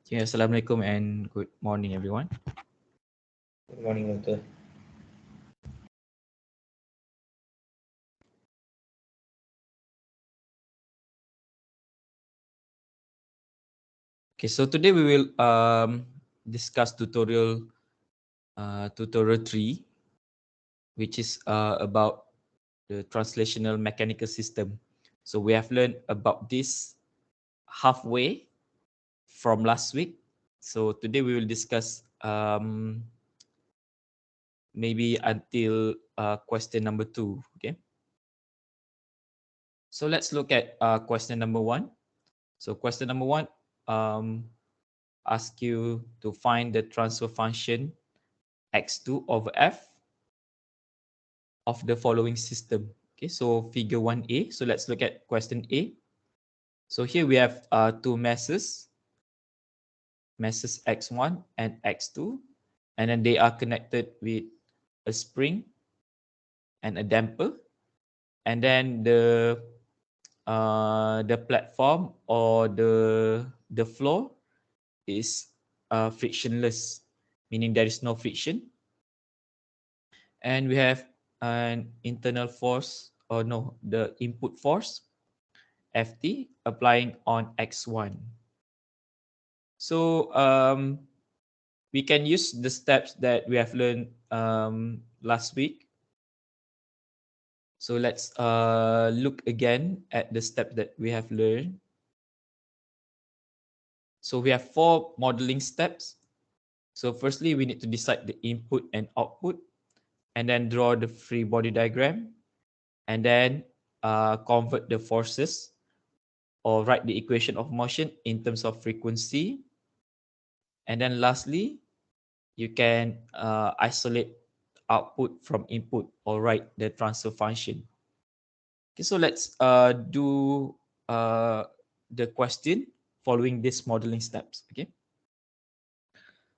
Okay, Assalamualaikum and good morning, everyone. Good morning, Doctor. Okay, so today we will discuss tutorial 3, which is about the translational mechanical system. So we have learned about this halfway from last week. So today we will discuss maybe until question number 2. Okay, so let's look at question number 1. So question number 1 um, ask you to find the transfer function x2 over f of the following system. Okay, so figure 1a. So let's look at question A. So here we have two masses x1 and x2, and then they are connected with a spring and a damper, and then the platform or the floor is frictionless, meaning there is no friction, and we have an internal force, or no, the input force Ft applying on x1. So we can use the steps that we have learned last week. So let's look again at the steps that we have learned. So we have 4 modeling steps. So firstly, we need to decide the input and output, and then draw the free body diagram, and then convert the forces or write the equation of motion in terms of frequency. And then lastly, you can isolate output from input or write the transfer function. Okay, so let's do the question following these modeling steps. Okay.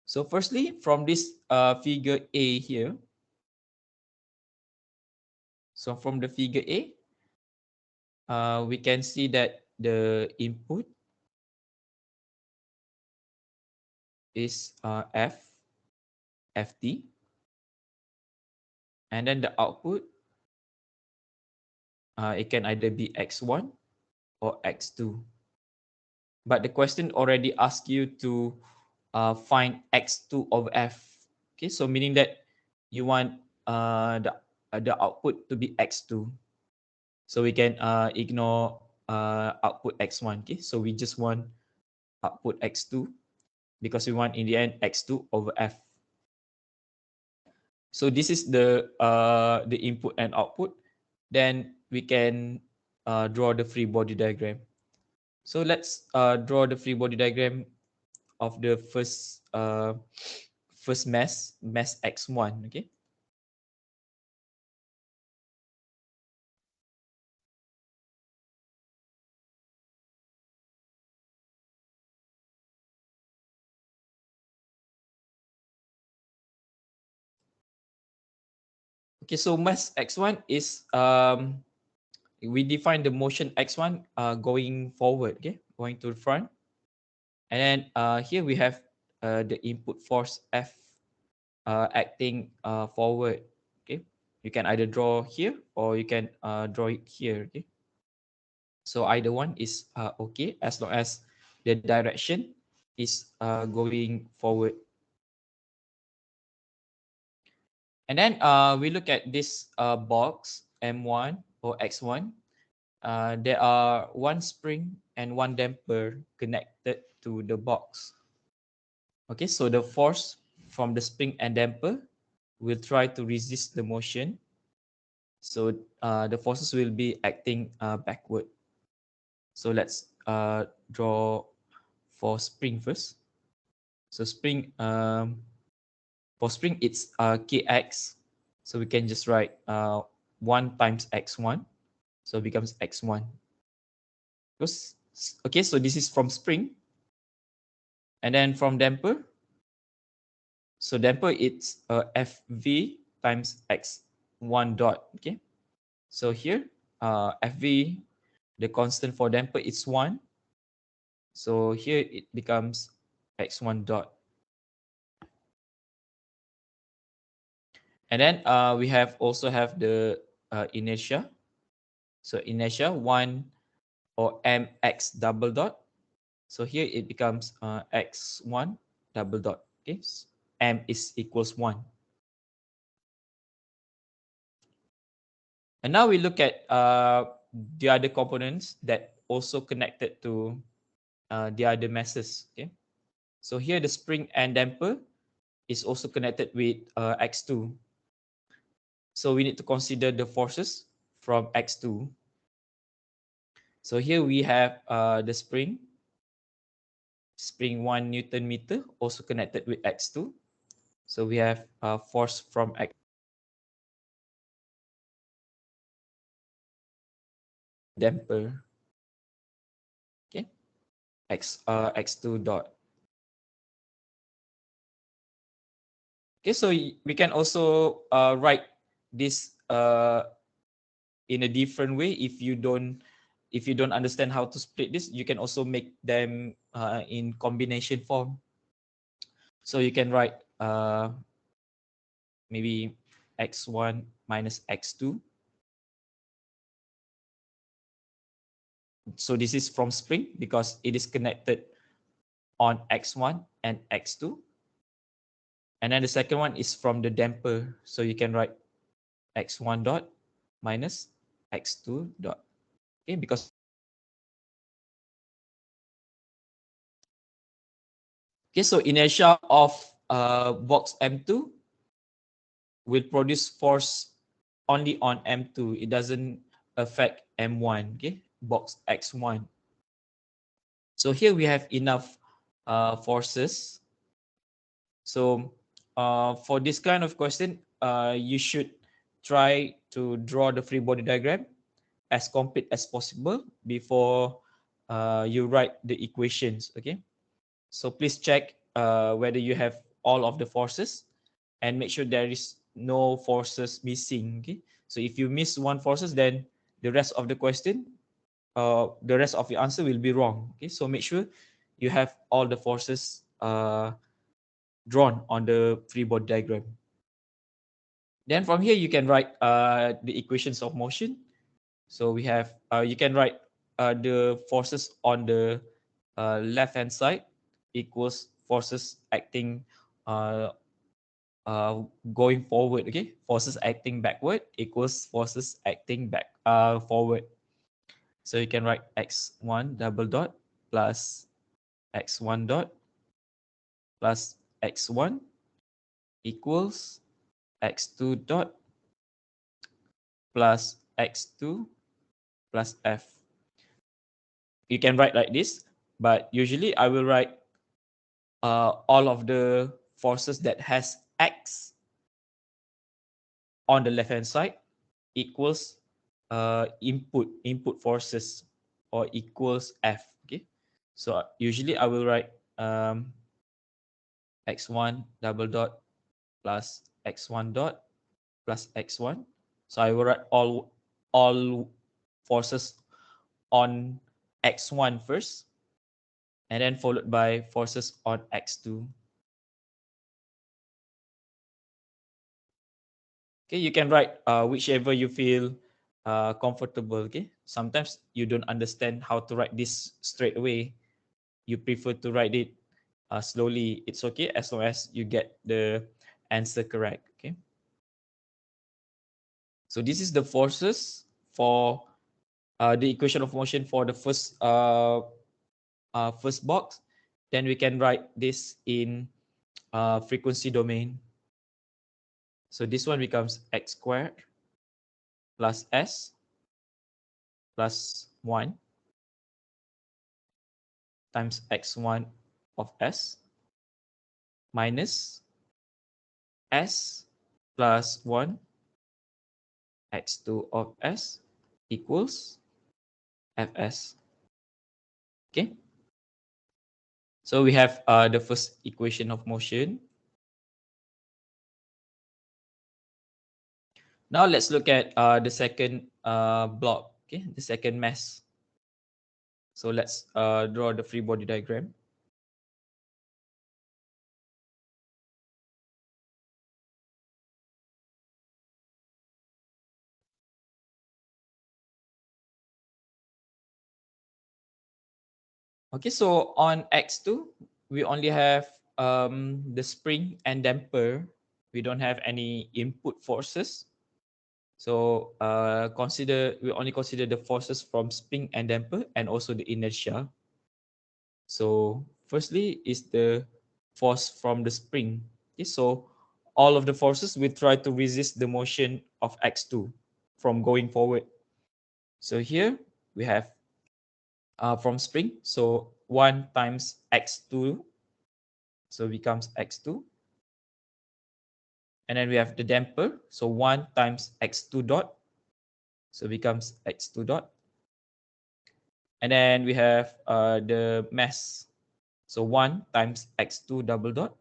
So firstly, from this figure A here, so from the figure A, we can see that the input is Ft, and then the output, it can either be x1 or x2. But the question already asked you to find x2 of f. Okay, so meaning that you want the output to be x2. So we can ignore output x1. Okay, so we just want output x2 because we want in the end x2 over f. So this is the input and output. Then we can draw the free body diagram. So let's draw the free body diagram of the first mass x1. Okay. Okay, so mass x1 is we define the motion x1 going forward, okay, going to the front, and then here we have the input force F acting forward. Okay, you can either draw here or you can draw it here. Okay, so either one is okay as long as the direction is going forward. And then we look at this box M1 or X1. There are one spring and one damper connected to the box. Okay, so the force from the spring and damper will try to resist the motion. So the forces will be acting backward. So let's draw for spring first. So spring, for spring it's kx. So we can just write 1 times x1. So it becomes x1. Okay, so this is from spring. And then from damper, so damper it's Fv times x1 dot. Okay, so here Fv, the constant for damper is 1. So here it becomes x1 dot. And then we also have the inertia. So inertia 1 or mx double dot. So here it becomes x1 double dot. Okay, m is equals 1. And now we look at the other components that also connected to the other masses. Okay, so here the spring and damper is also connected with x2. So we need to consider the forces from x2. So here we have the spring 1 Newton meter, also connected with x2. So we have force from x damper. Okay, x2 dot. Okay, so we can also write this in a different way. If you don't understand how to split this, you can also make them in combination form. So you can write maybe x1 minus x2. So this is from spring because it is connected on x1 and x2. And then the second one is from the damper. So you can write x1 dot minus x2 dot. Okay, because okay, so inertia of box M2 will produce force only on M2. It doesn't affect M1. Okay, box X1. So here we have enough forces. So for this kind of question, you should try to draw the free body diagram as complete as possible before you write the equations. Okay, so please check whether you have all of the forces and make sure there is no forces missing. Okay, so if you miss one forces, then the rest of the question, the rest of your answer will be wrong. Okay, so make sure you have all the forces drawn on the free body diagram. Then from here you can write the equations of motion. So we have you can write the forces on the left hand side equals forces acting uh, going forward. Okay, forces acting backward equals forces acting forward. So you can write x1 double dot plus x1 dot plus x1 equals x2 dot plus x2 plus f. You can write like this, but usually I will write all of the forces that has x on the left hand side equals input forces or equals f. Okay, so usually I will write x1 double dot plus x1 dot plus x1. So I will write all forces on x1 first, and then followed by forces on x2. Okay, you can write whichever you feel comfortable. Okay, sometimes you don't understand how to write this straight away. You prefer to write it slowly. It's okay as long as you get the answer correct. Okay, so this is the forces for the equation of motion for the first box. Then we can write this in frequency domain. So this one becomes x squared plus s plus 1 times x1 of s minus s plus 1 x2 of s equals fs. Okay, so we have the first equation of motion. Now let's look at the second block. Okay, the second mass. So let's draw the free body diagram. Okay, so on X2, we only have the spring and damper. We don't have any input forces. So we only consider the forces from spring and damper and also the inertia. So firstly is the force from the spring. Okay, so all of the forces will try to resist the motion of X2 from going forward. So here we have from spring, so 1 times X2, so becomes X2. And then we have the damper, so 1 times X2 dot, so becomes X2 dot. And then we have the mass, so 1 times X2 double dot,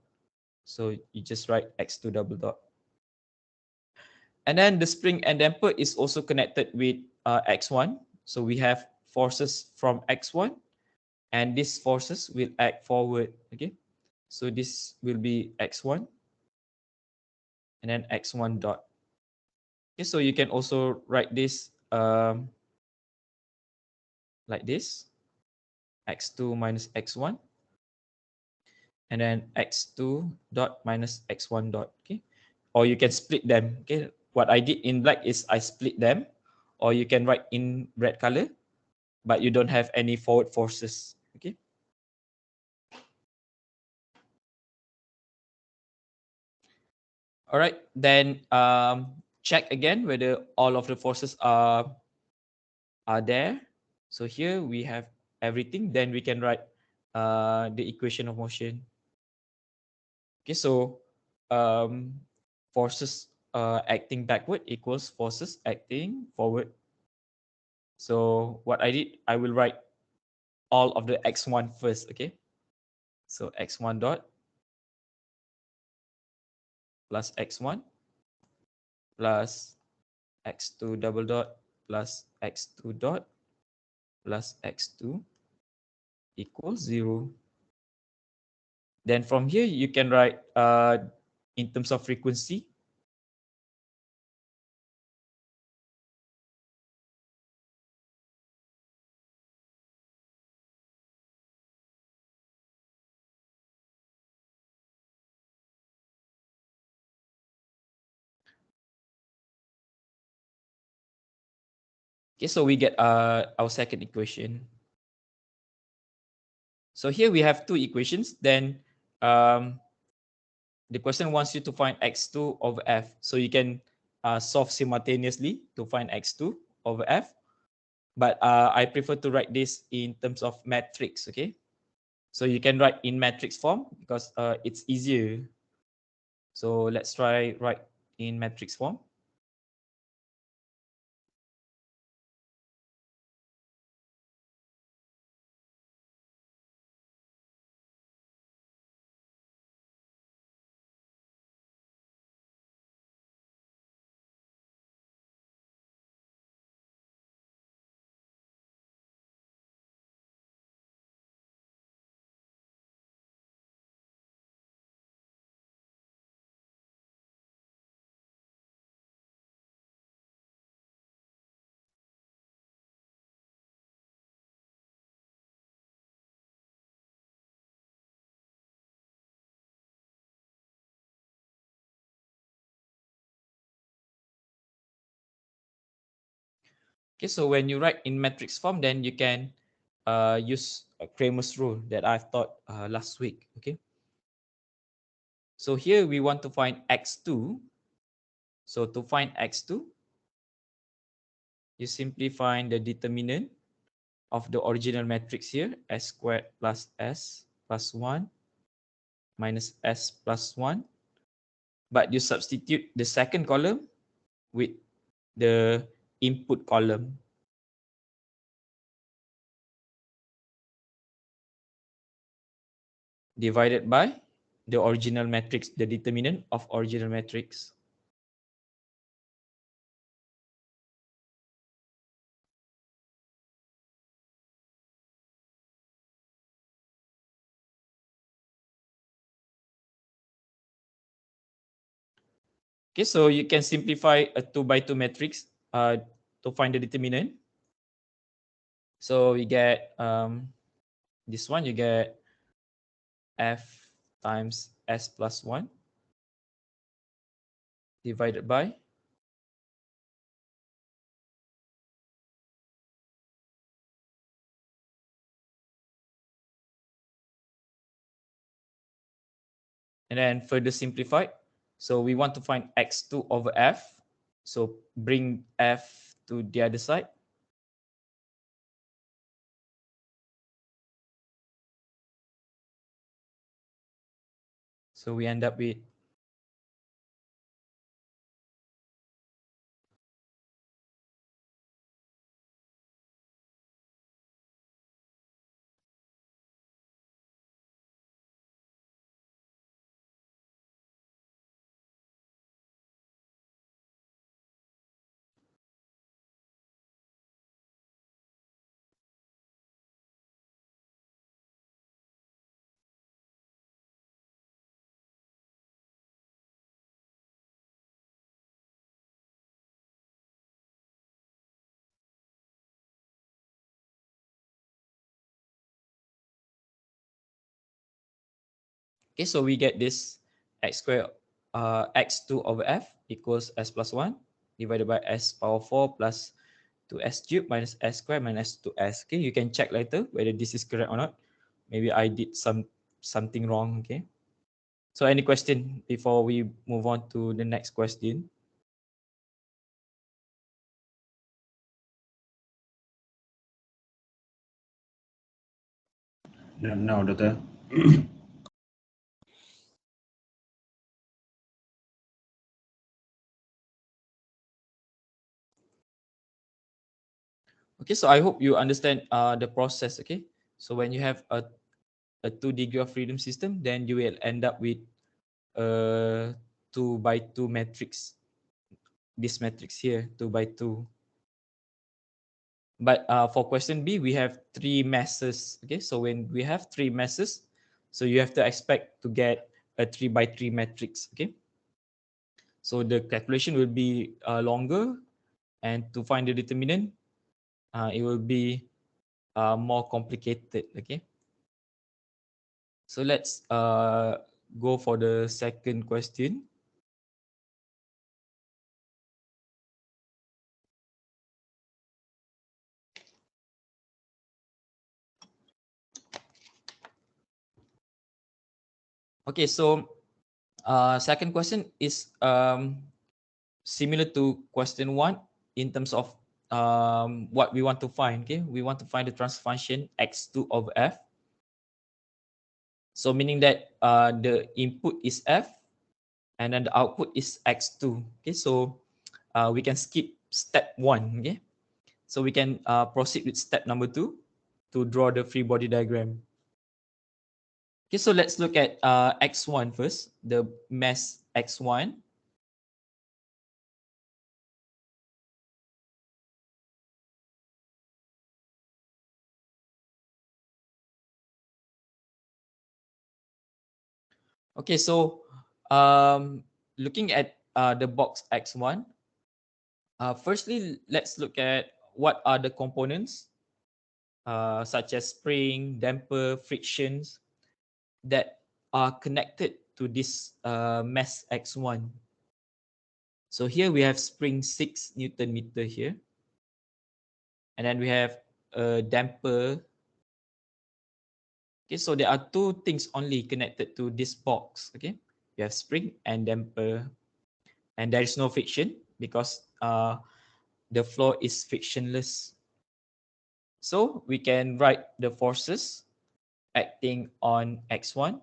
so you just write X2 double dot. And then the spring and damper is also connected with X1. So we have forces from X1 and these forces will act forward. Okay. So this will be X1 and then X1 dot. Okay. So you can also write this like this, X2 minus X1 and then X2 dot minus X1 dot. Okay. Or you can split them. Okay. What I did in black is I split them, or you can write in red color, but you don't have any forward forces. Okay. All right. Then check again whether all of the forces are there. So here we have everything. Then we can write the equation of motion. Okay. So forces acting backward equals forces acting forward. So what I did, I will write all of the x1 first. Okay. So x1 dot plus x1 plus x2 double dot plus x2 dot plus x2 equals 0. Then from here, you can write in terms of frequency. Okay, so we get our second equation. So here we have two equations. Then the question wants you to find x2 over f. So you can solve simultaneously to find x2 over f. But I prefer to write this in terms of matrix, okay? So you can write in matrix form because it's easier. So let's try write in matrix form. Okay, so when you write in matrix form, then you can use Kramer's rule that I've taught last week. Okay, so here we want to find x2. So to find x2, you simply find the determinant of the original matrix here, s squared plus s plus 1 minus s plus 1. But you substitute the second column with the input column divided by the original matrix, the determinant of original matrix. Okay, so you can simplify a 2 by 2 matrix to find the determinant. So we get This one you get f times s plus 1 divided by and then further simplified. So we want to find x2 over f. So bring f to the other side. So we end up with okay, so we get this x squared x2 over f equals s plus 1 divided by s power 4 plus 2s cubed minus s squared minus 2s. Okay, you can check later whether this is correct or not. Maybe I did something wrong. Okay, so any question before we move on to the next question? No, Doctor. Okay, so I hope you understand the process. Okay, so when you have a 2 degree of freedom system, then you will end up with a 2 by 2 matrix. This matrix here, 2 by 2. But for question B, we have 3 masses. Okay, so when we have 3 masses, so you have to expect to get a 3 by 3 matrix. Okay, so the calculation will be longer, and to find the determinant, it will be more complicated. Okay, so let's go for the second question. Okay, so second question is similar to question 1 in terms of what we want to find. Okay, we want to find the transfer function x2 over f. So meaning that the input is f and then the output is x2. Okay, so we can skip step 1. Okay, so we can proceed with step number 2 to draw the free body diagram. Okay, so let's look at x1 first, the mass x1. Okay, so looking at the box x1, firstly, let's look at what are the components, such as spring, damper, frictions that are connected to this mass x1. So here we have spring 6 Newton meter here, and then we have a damper. Okay, so there are two things only connected to this box. Okay, we have spring and damper, and there is no friction because the floor is frictionless. So we can write the forces acting on x1.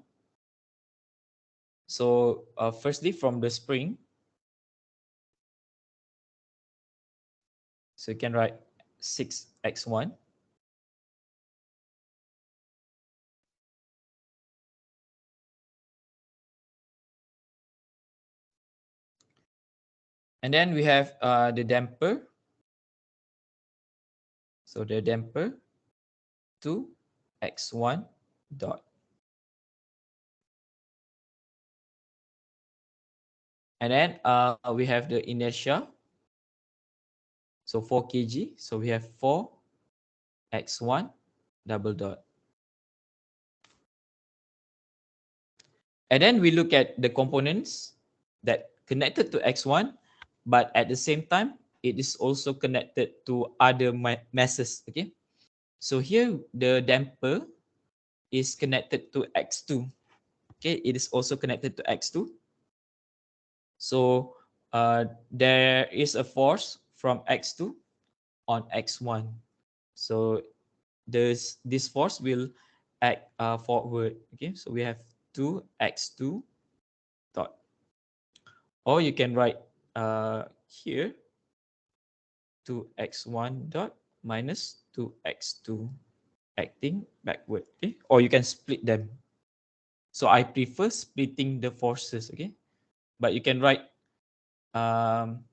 So firstly, from the spring, so you can write 6x1. And then we have the damper. So the damper 2x1 dot. And then we have the inertia. So 4 kg. So we have 4x1 double dot. And then we look at the components that connected to x1, but at the same time, it is also connected to other masses. Okay. So here the damper is connected to x2. Okay, it is also connected to x2. So there is a force from x2 on x1. So this force will act forward. Okay, so we have 2x2 dot, or you can write here 2x1 dot minus 2x2 acting backward. Okay, or you can split them. So I prefer splitting the forces. Okay, but um,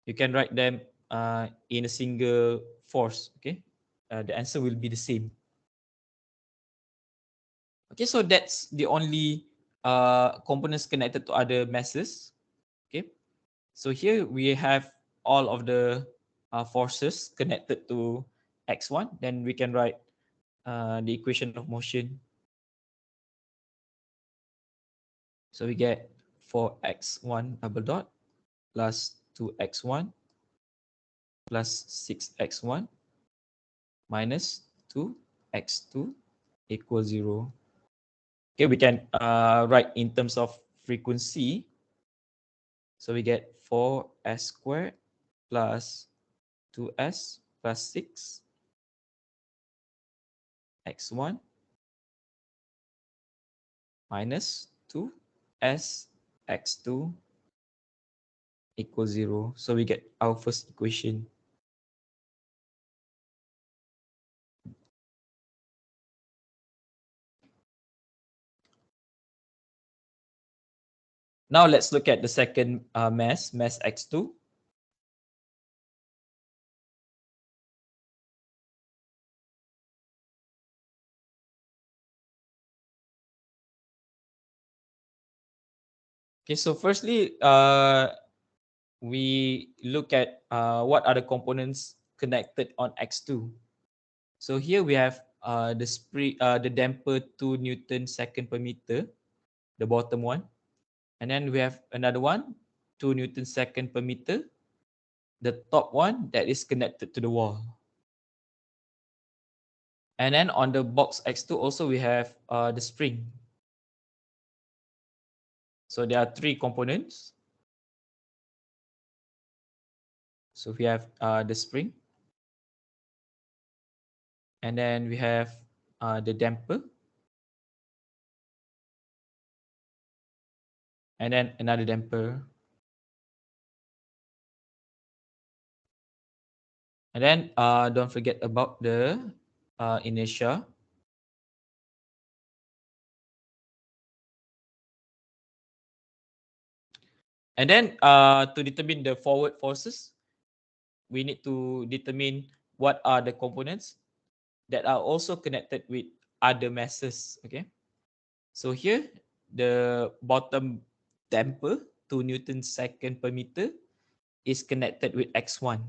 you can write them in a single force. Okay, the answer will be the same. Okay, so that's the only components connected to other masses. Okay, so here we have all of the forces connected to x1. Then we can write the equation of motion. So we get 4x1 double dot plus 2x1 plus 6x1 minus 2x2 equals 0. Okay, we can write in terms of frequency. So we get 4s squared plus 2s plus 6 x1 minus 2s x2 equals 0. So we get our first equation. Now let's look at the second mass x2. Okay, so firstly, we look at what are the components connected on x2. So here we have the damper 2 Newton second per meter, the bottom one. And then we have another one, 2 Newton second per meter, the top one that is connected to the wall. And then on the box x2 also we have the spring. So there are three components. So we have the spring, and then we have the damper, and then another damper. And then don't forget about the inertia. And then to determine the forward forces, we need to determine what are the components that are also connected with other masses. Okay. So here, the bottom damper, 2 Newton second per meter, is connected with x1.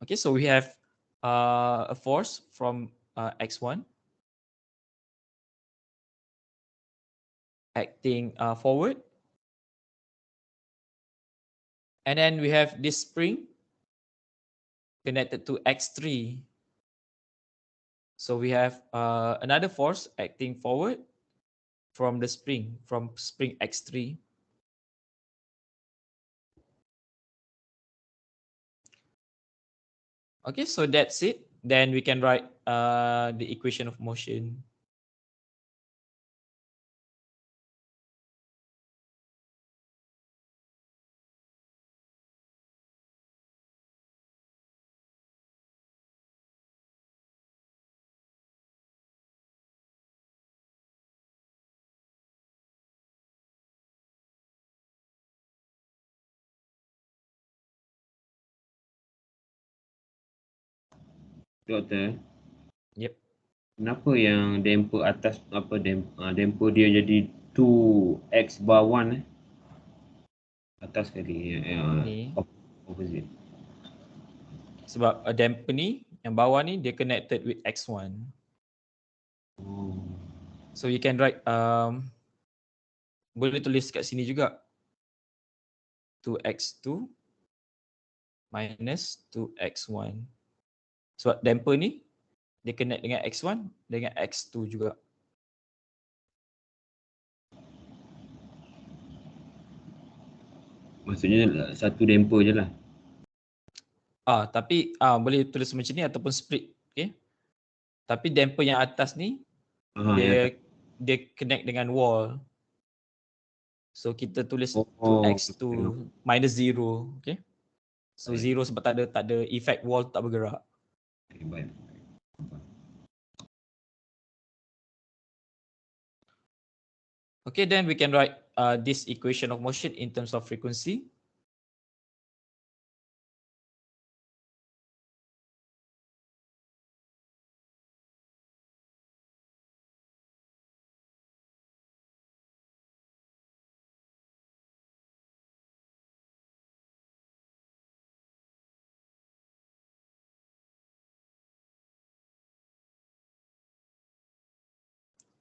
Okay, so we have a force from x1 acting forward. And then we have this spring connected to x3. So we have another force acting forward from spring x3. Okay, so that's it. Then we can write the equation of motion. Doktor, Yep. kenapa yang damper atas damper dia jadi 2x/1 atas sekali Ni opposite. sebab damper ni yang bawah ni dia connected with x1. Oh. So you can write Boleh tulis kat sini juga. 2x2 minus 2x1. Sebab damper ni, dia connect dengan x1 dengan x2 juga. Maksudnya satu damper je lah. Tapi boleh tulis macam ni ataupun split. Okay. Tapi damper yang atas ni, Yang dia connect dengan wall. So kita tulis okay. 2x2 minus 0. Okay. So 0 sebab tak ada effect wall tak bergerak. Okay, baik. Okay, then we can write this equation of motion in terms of frequency.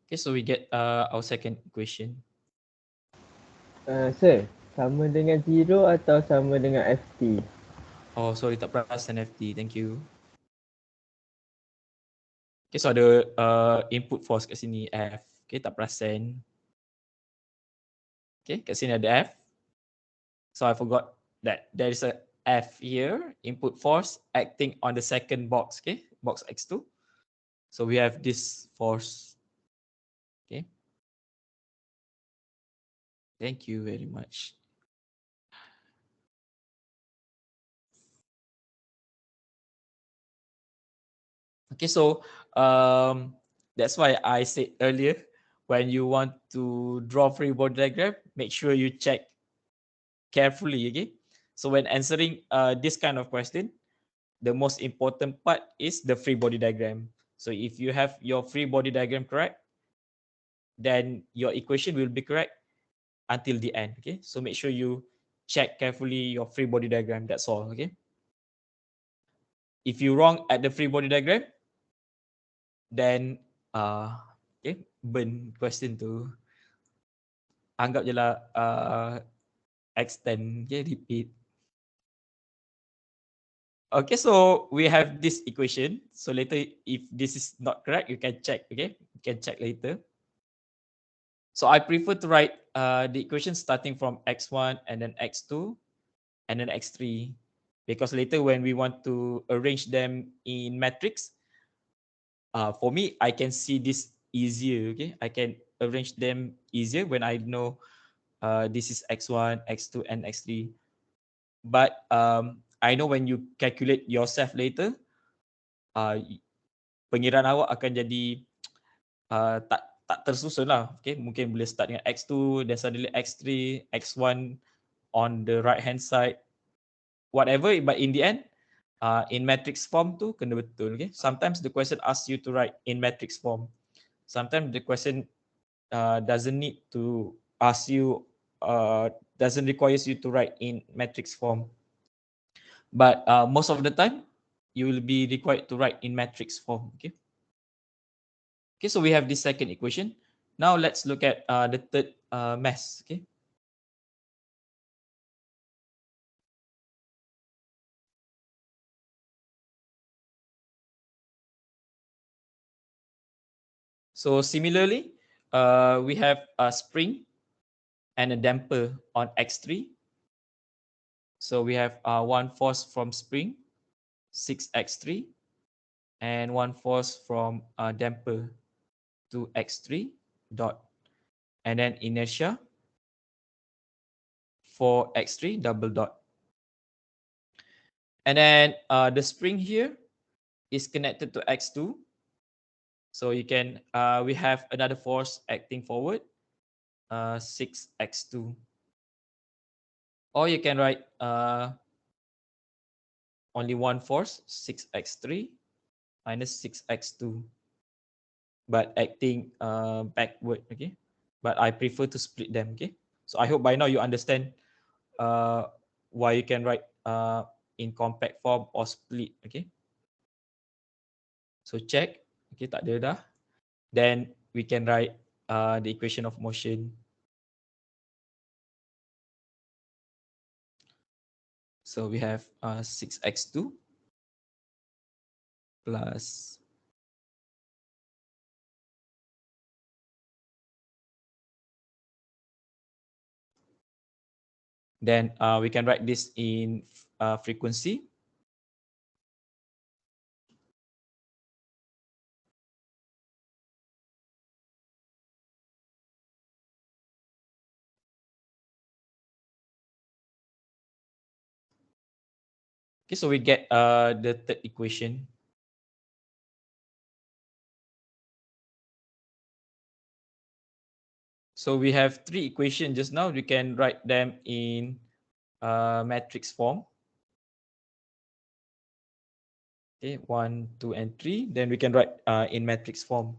Okay, so we get our second equation. Sir, sama dengan 0 atau sama dengan FT? Oh, sorry, tak perasan FT. Thank you. Okay, so ada input force kat sini F. Okay, tak perasan. Okay, kat sini ada F. So I forgot that there is a F here, input force acting on the second box, okay, box X2. So we have this force. Okay. Thank you very much. Okay, so that's why I said earlier, when you want to draw free body diagram, make sure you check carefully, okay? So when answering this kind of question, the most important part is the free body diagram. So if you have your free body diagram correct, then your equation will be correct until the end, okay? So make sure you check carefully your free body diagram, that's all, okay? If you wrong at the free body diagram, then okay, burn question tu. Anggap je lah extend, okay, repeat. Okay, so we have this equation. So later, if this is not correct, you can check, okay? You can check later. So I prefer to write the equation starting from x1 and then x2 and then x3, because later when we want to arrange them in matrix, for me, I can see this easier, okay? I can arrange them easier when I know this is x1, x2, and x3. But I know when you calculate yourself later, pengiraan awak akan jadi tak tersusun lah. Okay, mungkin boleh start dengan x2, then suddenly x3, x1 on the right hand side, whatever. But in the end, in matrix form tu kena betul. Okay, sometimes the question asks you to write in matrix form. Sometimes the question doesn't need to ask you, doesn't requires you to write in matrix form. But most of the time, you will be required to write in matrix form. Okay. Okay, so we have this second equation. Now let's look at the third mass. Okay. So similarly, we have a spring and a damper on X3. So we have one force from spring, 6x3, and one force from damper, 2x3 dot, and then inertia, 4x3 double dot. And then the spring here is connected to x2. So you can, we have another force acting forward, 6x2. Or you can write only one force, 6x3 minus 6x2, but acting backward, okay? But I prefer to split them, okay? So I hope by now you understand why you can write in compact form or split, okay? So check, okay, tak ada dah. Then we can write the equation of motion. So we have 6x2 plus then we can write this in frequency. Okay, so we get the third equation. So we have three equations just now. We can write them in matrix form. Okay, 1, 2, and 3. Then we can write in matrix form.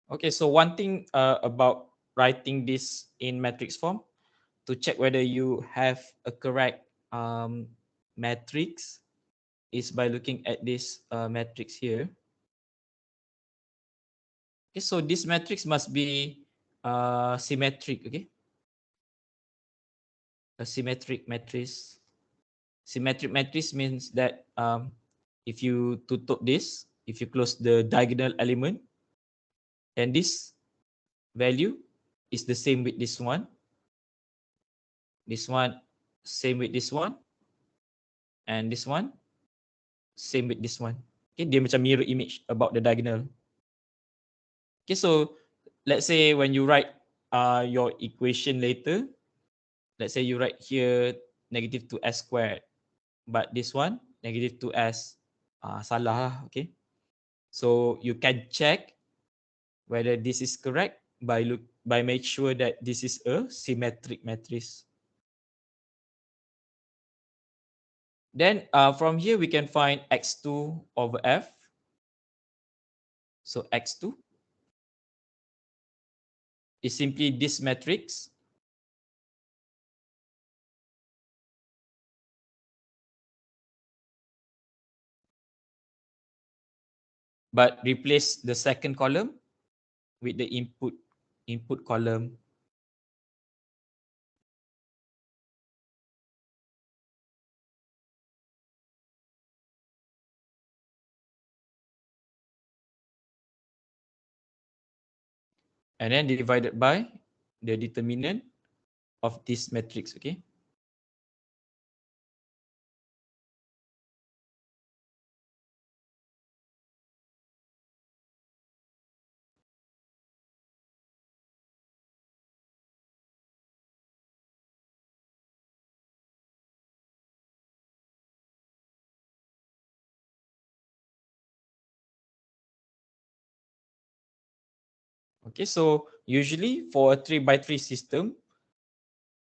Okay, so one thing about writing this in matrix form, to check whether you have a correct matrix, is by looking at this matrix here. Okay, so this matrix must be symmetric. Okay, a symmetric matrix. Symmetric matrix means that if you tutup this, if you close the diagonal element, then this value is the same with this one same with this one, and this one same with this one. Okay, dia macam mirror image about the diagonal. Okay, so let's say when you write your equation later, let's say you write here negative 2s squared, but this one negative 2s, salah lah. Okay, so you can check whether this is correct by make sure that this is a symmetric matrix. Then from here we can find x2 over f. So x2 is simply this matrix but replace the second column with the input column. And then divided by the determinant of this matrix. Okay. Okay, so usually for a 3 by 3 system,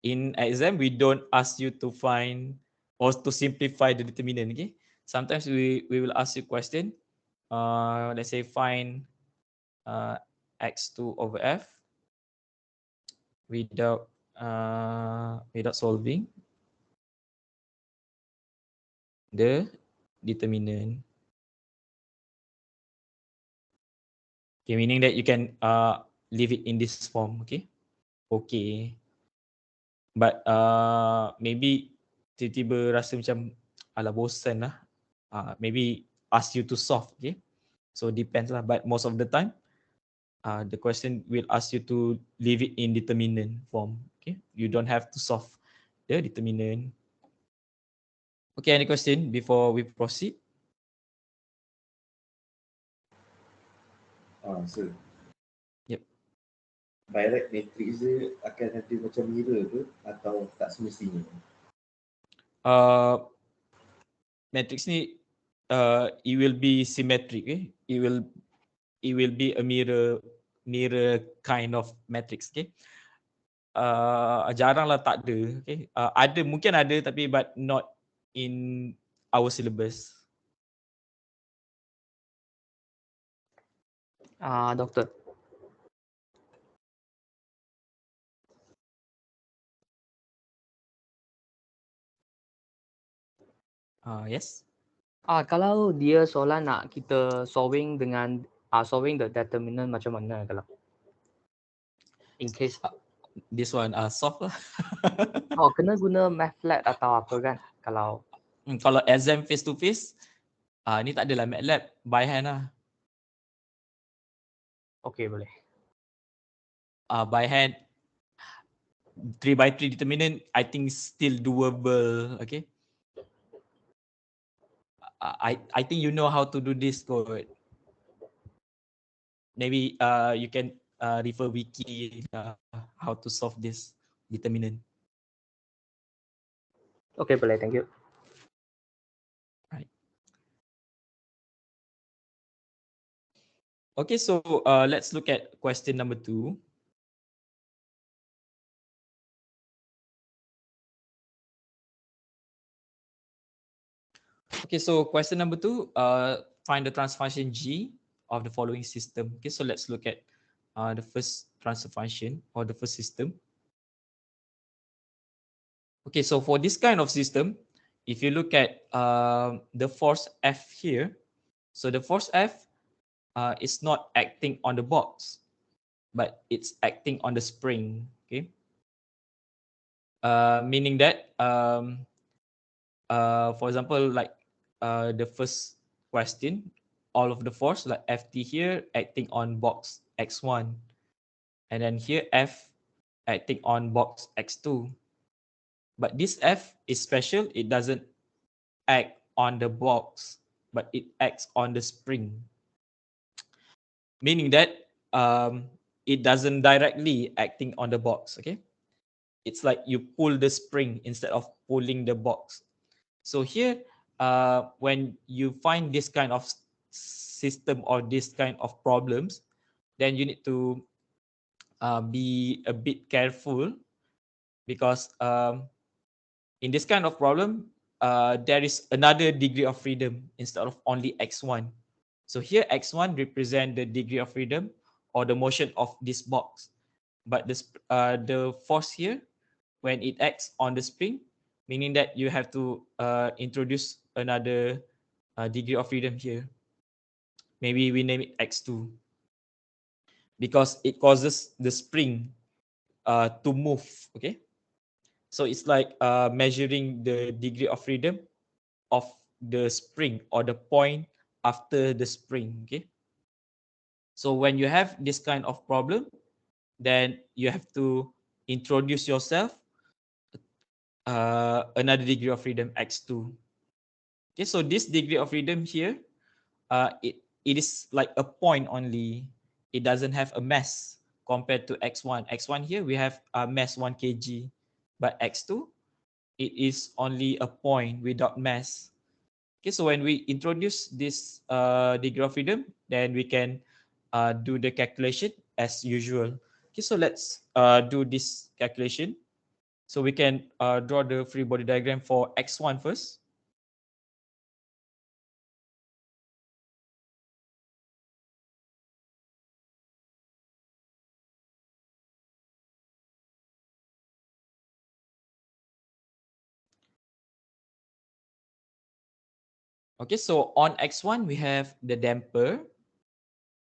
in exam, we don't ask you to find or to simplify the determinant. Okay, sometimes we will ask you question. Let's say find x2 over f without solving the determinant. Okay, meaning that you can leave it in this form. Okay, okay. But maybe tiba-tiba rasa macam alah bosan lah. Maybe ask you to solve. Okay, so depends lah. But most of the time The question will ask you to leave it in determinant form. Okay, you don't have to solve the determinant. Okay, any question before we proceed? So Yep. direct matrix dia akan ada macam mirror ke atau tak semestinya? Matrix ni it will be symmetric. It will be a mirror kind of matrix. Okay. Jaranglah tak ada. Okay. Ada, mungkin ada, tapi but not in our syllabus. Doktor. Yes. Kalau dia soalan nak kita solving dengan solving the determinant macam mana kalau in case This one solve lah. kena guna MATLAB atau apa kan kalau Kalau exam face to face, ni tak adalah MATLAB, by hand lah. okay boleh. By hand 3x3 determinant, I think still doable. Okay. I think you know how to do this code. Maybe you can refer wiki how to solve this determinant. Okay boleh, thank you. Right. Okay, so let's look at question number 2. Okay, so question number 2, find the transfer function G of the following system. Okay, so let's look at the first transfer function or the first system. Okay, so for this kind of system, if you look at the force F here, so the force F is not acting on the box, but it's acting on the spring. Okay, meaning that for example, like the first question, all of the force like Ft here acting on box X1, and then here F acting on box X2. But this F is special. It doesn't act on the box, but it acts on the spring. Meaning that it doesn't directly acting on the box. Okay, it's like you pull the spring instead of pulling the box. So here, when you find this kind of system or this kind of problems, then you need to be a bit careful, because in this kind of problem, there is another degree of freedom instead of only x1. So here x1 represent the degree of freedom or the motion of this box, but the force here, when it acts on the spring, meaning that you have to introduce another degree of freedom here. Maybe we name it x2, because it causes the spring to move. Okay, so it's like measuring the degree of freedom of the spring or the point after the spring. Okay, so when you have this kind of problem, then you have to introduce yourself another degree of freedom x2. Okay, so this degree of freedom here, it is like a point only. It doesn't have a mass compared to x1. X1 here we have a mass 1 kg, but x2 it is only a point without mass. Okay, so when we introduce this degree of freedom, then we can do the calculation as usual. Okay, so let's do this calculation. So we can draw the free body diagram for x1 first. Okay, so on x1 we have the damper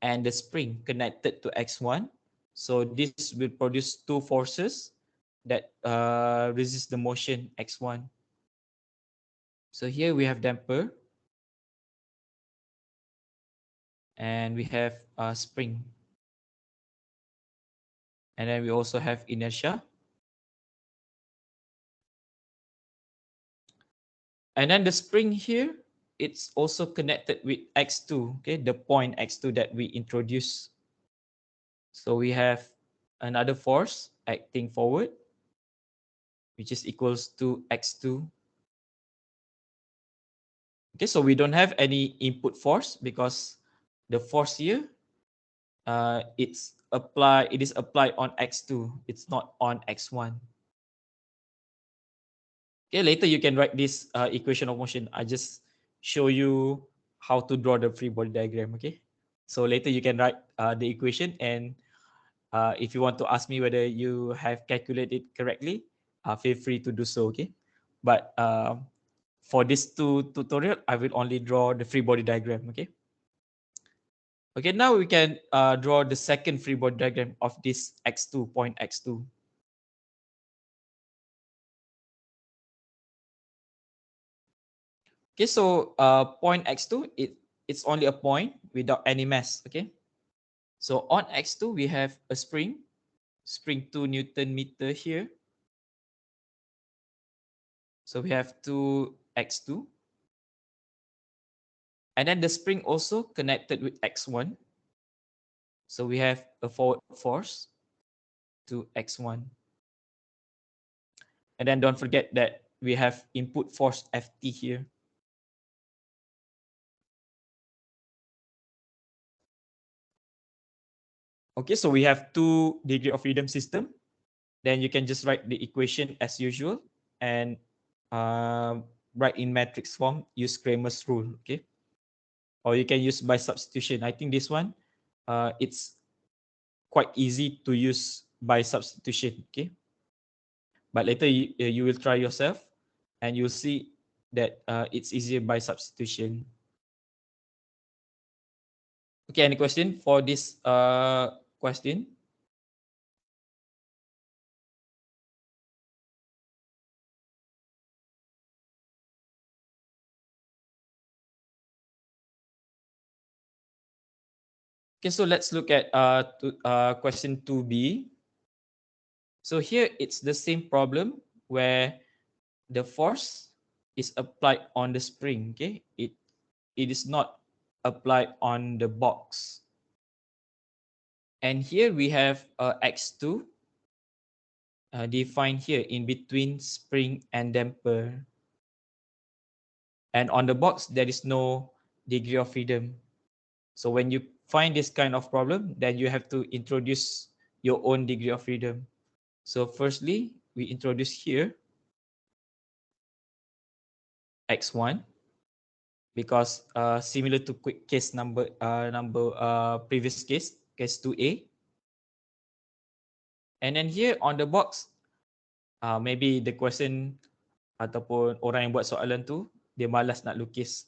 and the spring connected to x1. So this will produce two forces that resist the motion x1. So here we have damper and we have spring. And then we also have inertia. And then the spring here, it's also connected with x2, okay, the point x2 that we introduced. So we have another force acting forward, which is equals to x2. Okay, so we don't have any input force because the force here, it is applied on x2. It's not on x1. Okay, later you can write this equation of motion. I just show you how to draw the free body diagram. Okay, so later you can write the equation, and if you want to ask me whether you have calculated correctly, feel free to do so. Okay, but for this tutorial, I will only draw the free body diagram. Okay. Okay, now we can draw the second free body diagram of this x2, point x2. Okay, so point x2, it's only a point without any mass. Okay, so on x2 we have a spring 2 Newton meter here. So we have 2 x2, and then the spring also connected with x1. So we have a forward force 2 x1, and then don't forget that we have input force ft here. Okay, so we have 2 degree of freedom system. Then you can just write the equation as usual and write in matrix form, use Cramer's rule. Okay, or you can use by substitution. I think this one, it's quite easy to use by substitution. Okay, but later you will try yourself and you'll see that it's easier by substitution. Okay, any question for this question? Okay, so let's look at question 2b. So here it's the same problem where the force is applied on the spring. Okay, it is not applied on the box. And here we have x2 defined here in between spring and damper. And on the box there is no degree of freedom. So when you find this kind of problem, then you have to introduce your own degree of freedom. So firstly, we introduce here x1, because similar to quick case previous case 2a. And then here on the box, maybe the question ataupun orang yang buat soalan tu dia malas nak lukis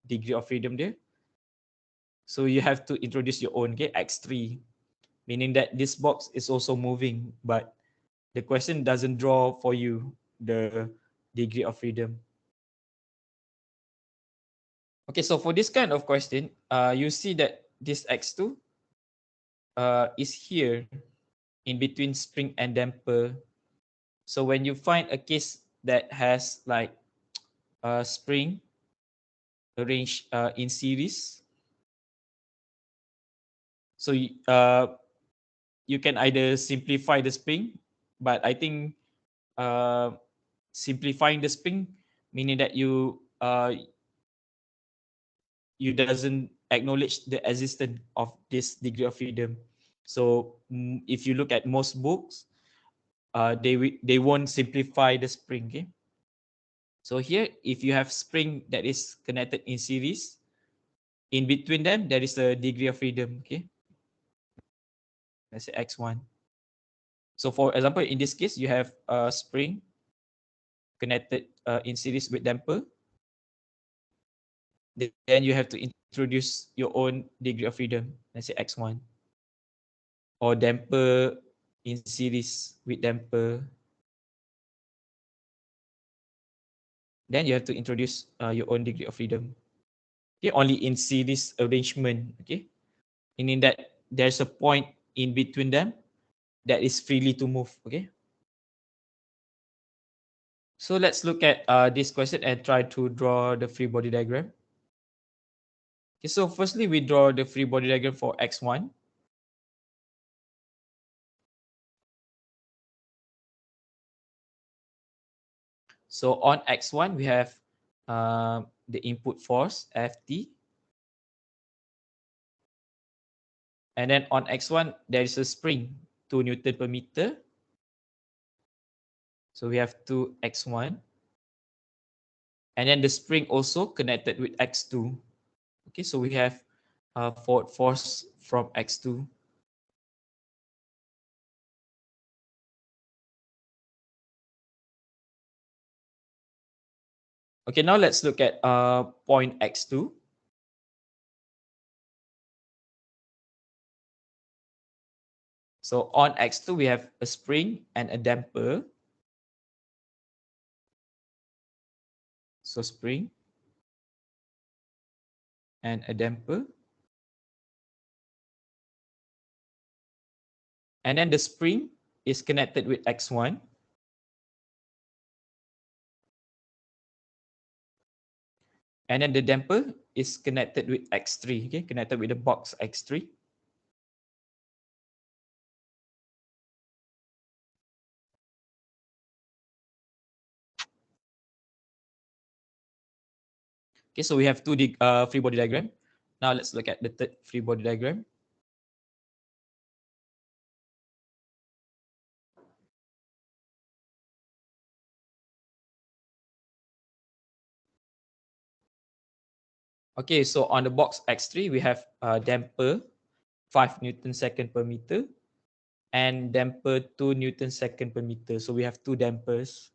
degree of freedom dia. So you have to introduce your own, okay, x3, meaning that this box is also moving, but the question doesn't draw for you the degree of freedom. Okay, so for this kind of question, you see that this x2 is here in between spring and damper. So when you find a case that has like a spring arranged in series, so you can either simplify the spring, but I think simplifying the spring meaning that you doesn't acknowledge the existence of this degree of freedom. So if you look at most books, they won't simplify the spring. Okay, so here if you have spring that is connected in series, in between them there is a degree of freedom. Okay, let's say x1. So for example, in this case you have a spring connected in series with damper, then you have to introduce your own degree of freedom, let's say x1, or damper in series with damper, then you have to introduce your own degree of freedom. Okay, only in series arrangement. Okay, meaning that there's a point in between them that is freely to move. Okay. So let's look at this question and try to draw the free body diagram. Okay, so firstly, we draw the free body diagram for x1. So on x1, we have the input force Ft. And then on x1, there is a spring, 2 Newton per meter. So we have 2x1. And then the spring also connected with x2. Okay, so we have forward force from x2. Okay, now let's look at point x2. So on x2, we have a spring and a damper. So spring and a damper. And then the spring is connected with x1. And then the damper is connected with x3, okay, connected with the box x3. Okay, so we have two free body diagram. Now let's look at the third free body diagram. Okay, so on the box x3, we have damper 5 Newton second per meter and damper 2 Newton second per meter. So we have two dampers.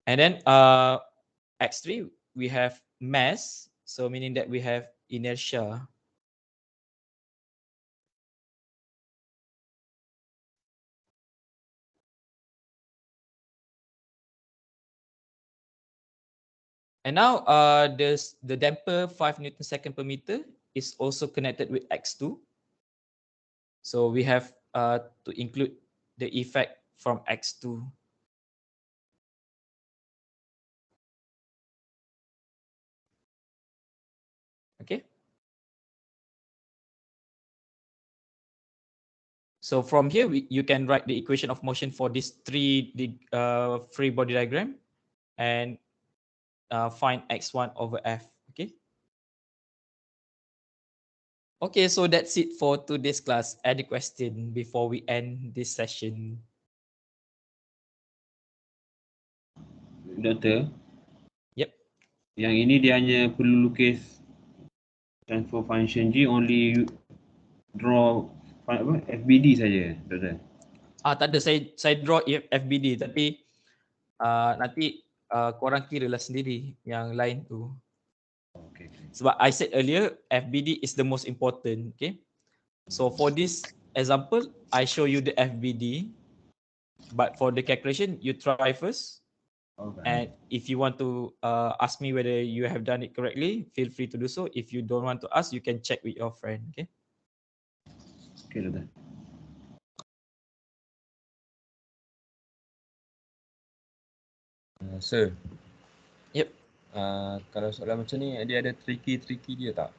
And then x3, we have mass, so meaning that we have inertia. And now the damper 5 Newton second per meter is also connected with x2. So we have to include the effect from x2. Okay. So from here, you can write the equation of motion for this free body diagram and find x1 over f. Okay. Okay, so that's it for today's class. Any question before we end this session? Doktor, Yep. yang ini dia hanya perlu lukis transfer function G, only draw apa, FBD saja, doktor. Tak ada, saya draw FBD, tapi nanti korang kira lah sendiri yang lain tu. Okay. Sebab I said earlier, FBD is the most important. Okay. So for this example, I show you the FBD, but for the calculation, you try first. Okay. And if you want to ask me whether you have done it correctly, feel free to do so. If you don't want to ask, you can check with your friend. Okay. Okay, doktor. Sir, Yep. kalau soalan macam ni, dia ada tricky dia tak?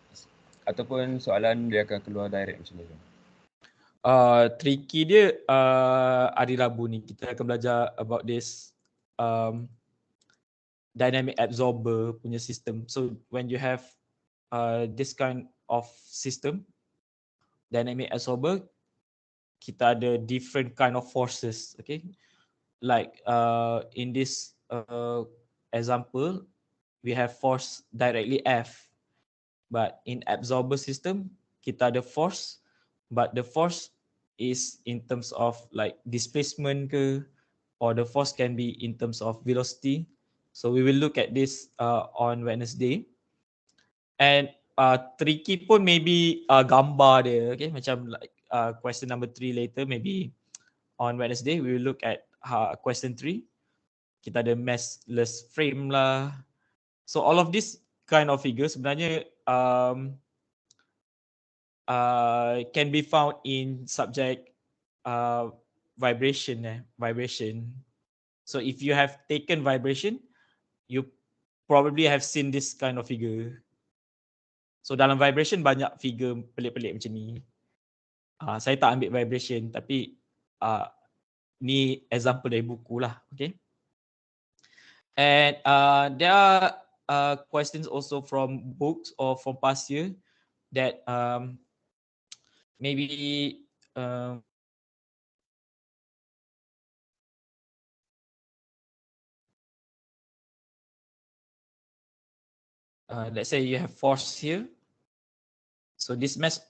Ataupun soalan dia akan keluar direct macam ni? Tricky dia hari Rabu ni kita akan belajar about this dynamic absorber punya system. So when you have this kind of system, dynamic absorber, kita ada different kind of forces. Okay, like in this example, we have force directly F, but in absorber system kita ada force, but the force is in terms of like displacement ke, or the force can be in terms of velocity. So we will look at this on Wednesday. And tricky pun maybe gambar dia, okay, macam like question number 3 later, maybe on Wednesday we will look at question 3. Kita ada massless frame lah. So all of this kind of figures sebenarnya can be found in subject vibration. So if you have taken vibration, you probably have seen this kind of figure. So dalam vibration banyak figure pelik-pelik macam ni. Saya tak ambil vibration tapi ni example dari buku lah. Okay. And there are questions also from books or from past year that maybe let's say you have force here. So this mass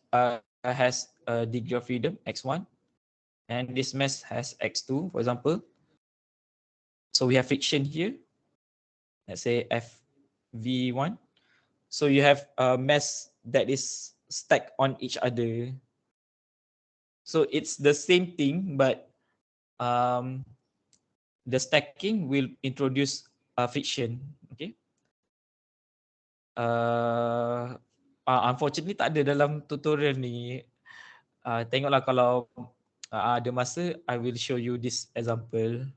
has a degree of freedom x1 and this mass has x2, for example. So we have friction here. Let's say FV1. So you have a mass that is stacked on each other. So it's the same thing, but the stacking will introduce friction. Okay. Unfortunately tak ada dalam tutorial ni. Tengoklah kalau ada masa, I will show you this example.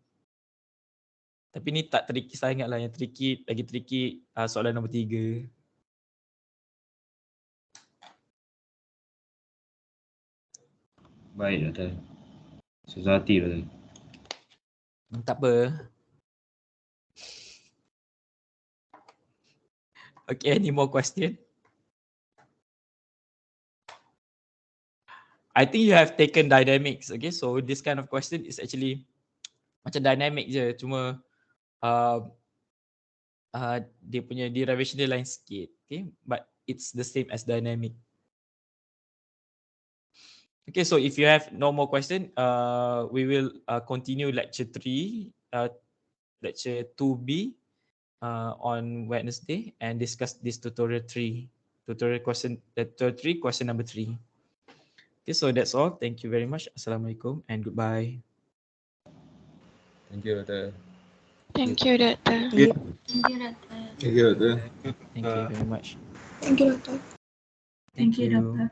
Tapi ni tak tricky sangat lah. Yang tricky, lagi tricky soalan nombor 3. Baik, Doktor. Susah hati, Doktor. Tak apa. Okay, any more question? I think you have taken dynamics. Okay, so this kind of question is actually macam dynamic je. Cuma dia punya derivation dia lain sikit. Okay, but it's the same as dynamic. Okay, so if you have no more question, we will continue lecture 3, lecture 2B on Wednesday and discuss this tutorial 3. Tutorial three, question number 3. Okay, so that's all. Thank you very much. Assalamualaikum and goodbye. Thank you, Doktor. Thank you, Doctor. Thank you, Doktor. Thank you very much. Thank you, Doctor. Thank you.